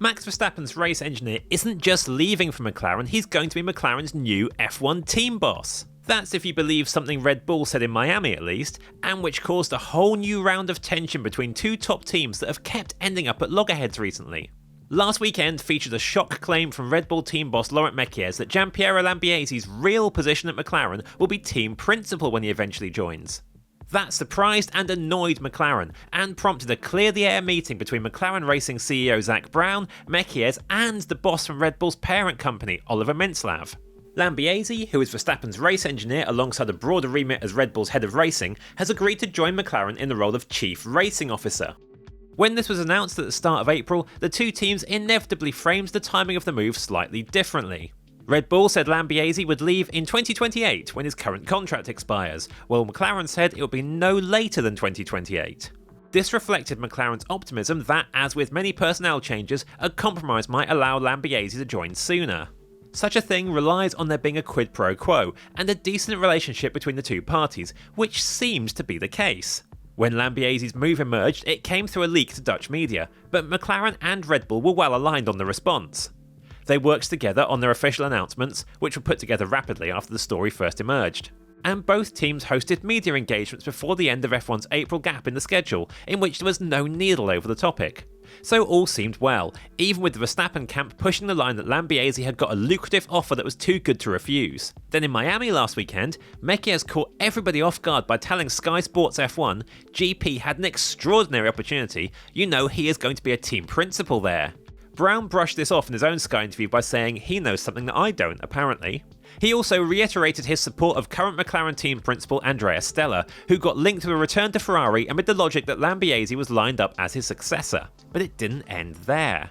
Max Verstappen's race engineer isn't just leaving for McLaren, he's going to be McLaren's new F1 team boss. That's if you believe something Red Bull said in Miami at least, and which caused a whole new round of tension between two top teams that have kept ending up at loggerheads recently. Last weekend featured a shock claim from Red Bull team boss Laurent Mekies that Gianpiero Lambiase's real position at McLaren will be team principal when he eventually joins. That surprised and annoyed McLaren, and prompted a clear-the-air meeting between McLaren Racing CEO Zak Brown, Mekies, and the boss from Red Bull's parent company, Oliver Mintzlaff. Lambiase, who is Verstappen's race engineer alongside a broader remit as Red Bull's head of racing, has agreed to join McLaren in the role of Chief Racing Officer. When this was announced at the start of April, the two teams inevitably framed the timing of the move slightly differently. Red Bull said Lambiase would leave in 2028 when his current contract expires, while McLaren said it would be no later than 2028. This reflected McLaren's optimism that, as with many personnel changes, a compromise might allow Lambiase to join sooner. Such a thing relies on there being a quid pro quo and a decent relationship between the two parties, which seems to be the case. When Lambiase's move emerged, it came through a leak to Dutch media, but McLaren and Red Bull were well aligned on the response. They worked together on their official announcements, which were put together rapidly after the story first emerged. And both teams hosted media engagements before the end of F1's April gap in the schedule, in which there was no needle over the topic. So all seemed well, even with the Verstappen camp pushing the line that Lambiase had got a lucrative offer that was too good to refuse. Then in Miami last weekend, Mekies caught everybody off guard by telling Sky Sports F1 GP had an extraordinary opportunity, he is going to be a team principal there. Brown brushed this off in his own Sky interview by saying he knows something that I don't, apparently. He also reiterated his support of current McLaren team principal Andrea Stella, who got linked to a return to Ferrari amid the logic that Lambiase was lined up as his successor. But it didn't end there.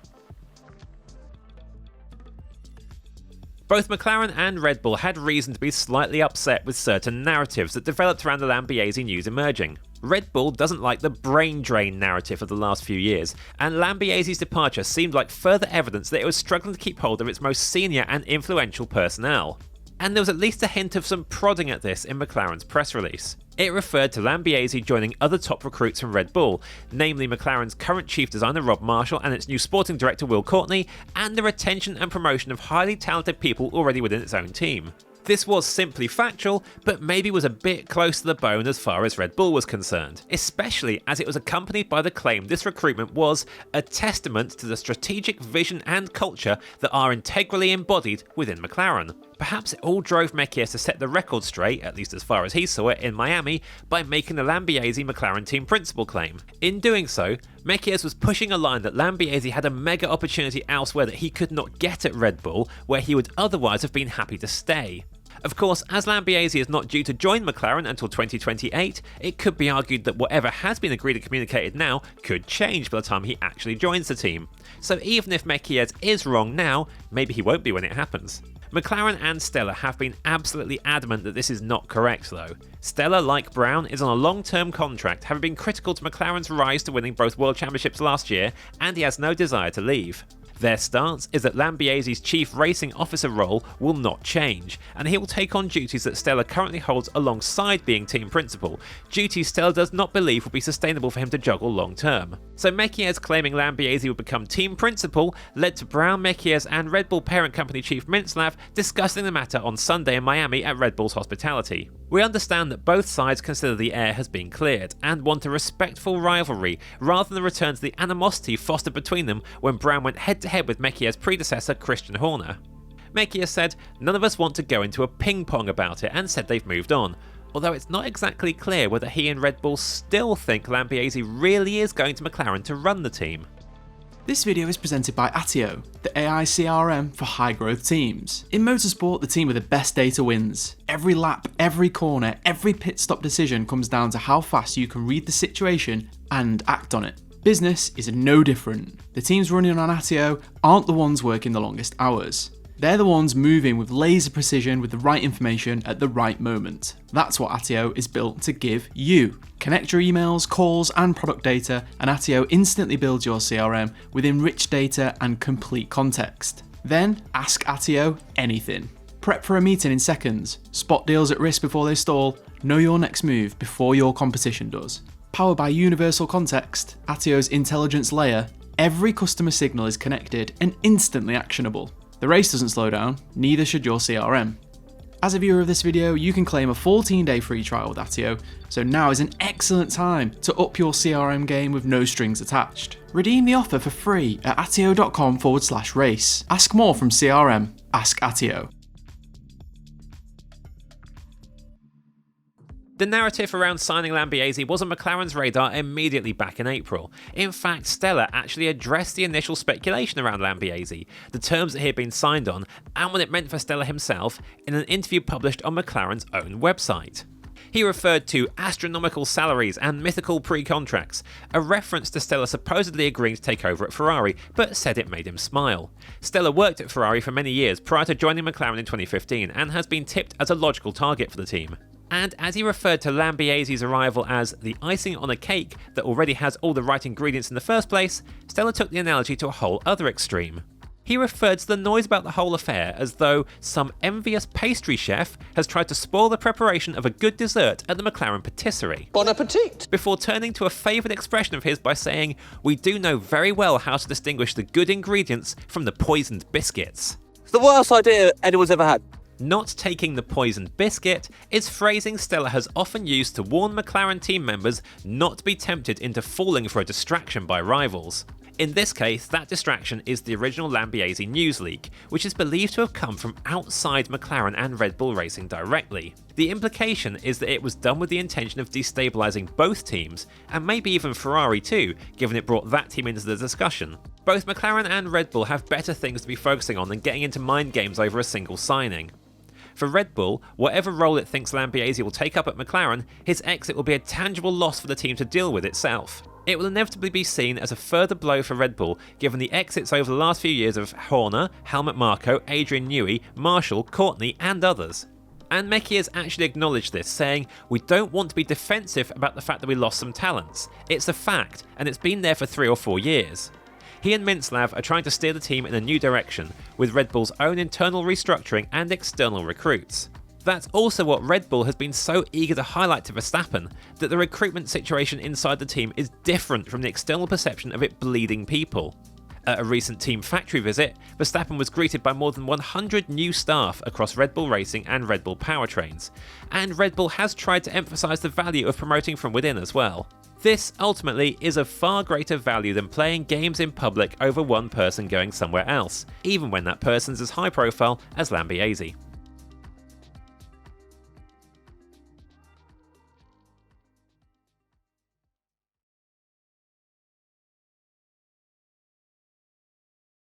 Both McLaren and Red Bull had reason to be slightly upset with certain narratives that developed around the Lambiase news emerging. Red Bull doesn't like the brain drain narrative of the last few years, and Lambiase's departure seemed like further evidence that it was struggling to keep hold of its most senior and influential personnel. And there was at least a hint of some prodding at this in McLaren's press release. It referred to Lambiase joining other top recruits from Red Bull, namely McLaren's current chief designer Rob Marshall and its new sporting director Will Courtney, and the retention and promotion of highly talented people already within its own team. This was simply factual, but maybe was a bit close to the bone as far as Red Bull was concerned, especially as it was accompanied by the claim this recruitment was a testament to the strategic vision and culture that are integrally embodied within McLaren. Perhaps it all drove Mekies to set the record straight, at least as far as he saw it, in Miami, by making the Lambiase McLaren team principal claim. In doing so, Mekies was pushing a line that Lambiase had a mega opportunity elsewhere that he could not get at Red Bull, where he would otherwise have been happy to stay. Of course, as Lambiase is not due to join McLaren until 2028, it could be argued that whatever has been agreed and communicated now could change by the time he actually joins the team. So even if Mekies is wrong now, maybe he won't be when it happens. McLaren and Stella have been absolutely adamant that this is not correct though. Stella, like Brown, is on a long-term contract, having been critical to McLaren's rise to winning both World Championships last year, and he has no desire to leave. Their stance is that Lambiase's Chief Racing Officer role will not change, and he will take on duties that Stella currently holds alongside being team principal, duties Stella does not believe will be sustainable for him to juggle long term. So Mekies claiming Lambiase would become team principal led to Brown, Mekies and Red Bull parent company chief Mintzlaff discussing the matter on Sunday in Miami at Red Bull's hospitality. We understand that both sides consider the air has been cleared and want a respectful rivalry rather than return to the animosity fostered between them when Brown went head-to-head with Mekies' predecessor Christian Horner. Mekies said, "None of us want to go into a ping-pong about it," and said they've moved on, although it's not exactly clear whether he and Red Bull still think Lambiase really is going to McLaren to run the team. This video is presented by Attio, the AI CRM for high-growth teams. In motorsport, the team with the best data wins. Every lap, every corner, every pit stop decision comes down to how fast you can read the situation and act on it. Business is no different. The teams running on Attio aren't the ones working the longest hours. They're the ones moving with laser precision with the right information at the right moment. That's what Attio is built to give you. Connect your emails, calls and product data, and Attio instantly builds your CRM with enriched data and complete context. Then ask Attio anything. Prep for a meeting in seconds, spot deals at risk before they stall, know your next move before your competition does. Powered by universal context, Attio's intelligence layer Every customer signal is connected and instantly actionable. The race doesn't slow down, neither should your CRM. As a viewer of this video, you can claim a 14-day free trial with Attio, so now is an excellent time to up your CRM game with no strings attached. Redeem the offer for free at attio.com/race. Ask more from CRM. Ask Attio. The narrative around signing Lambiase was on McLaren's radar immediately back in April. In fact, Stella actually addressed the initial speculation around Lambiase, the terms that he had been signed on, and what it meant for Stella himself in an interview published on McLaren's own website. He referred to astronomical salaries and mythical pre-contracts, a reference to Stella supposedly agreeing to take over at Ferrari, but said it made him smile. Stella worked at Ferrari for many years prior to joining McLaren in 2015 and has been tipped as a logical target for the team. And as he referred to Lambiase's arrival as the icing on a cake that already has all the right ingredients in the first place, Stella took the analogy to a whole other extreme. He referred to the noise about the whole affair as though some envious pastry chef has tried to spoil the preparation of a good dessert at the McLaren patisserie. Bon appetit! Before turning to a favoured expression of his by saying, "We do know very well how to distinguish the good ingredients from the poisoned biscuits." It's the worst idea anyone's ever had. Not taking the poisoned biscuit is phrasing Stella has often used to warn McLaren team members not to be tempted into falling for a distraction by rivals. In this case, that distraction is the original Lambiase news leak, which is believed to have come from outside McLaren and Red Bull Racing directly. The implication is that it was done with the intention of destabilising both teams, and maybe even Ferrari too, given it brought that team into the discussion. Both McLaren and Red Bull have better things to be focusing on than getting into mind games over a single signing. For Red Bull, whatever role it thinks Lambiase will take up at McLaren, his exit will be a tangible loss for the team to deal with itself. It will inevitably be seen as a further blow for Red Bull, given the exits over the last few years of Horner, Helmut Marko, Adrian Newey, Marshall, Courtney and others. And Mekies has actually acknowledged this, saying, "We don't want to be defensive about the fact that we lost some talents. It's a fact, and it's been there for 3 or 4 years." He and Mintzlaff are trying to steer the team in a new direction, with Red Bull's own internal restructuring and external recruits. That's also what Red Bull has been so eager to highlight to Verstappen, that the recruitment situation inside the team is different from the external perception of it bleeding people. At a recent team factory visit, Verstappen was greeted by more than 100 new staff across Red Bull Racing and Red Bull Powertrains, and Red Bull has tried to emphasise the value of promoting from within as well. This, ultimately, is of far greater value than playing games in public over one person going somewhere else, even when that person's as high profile as Lambiase.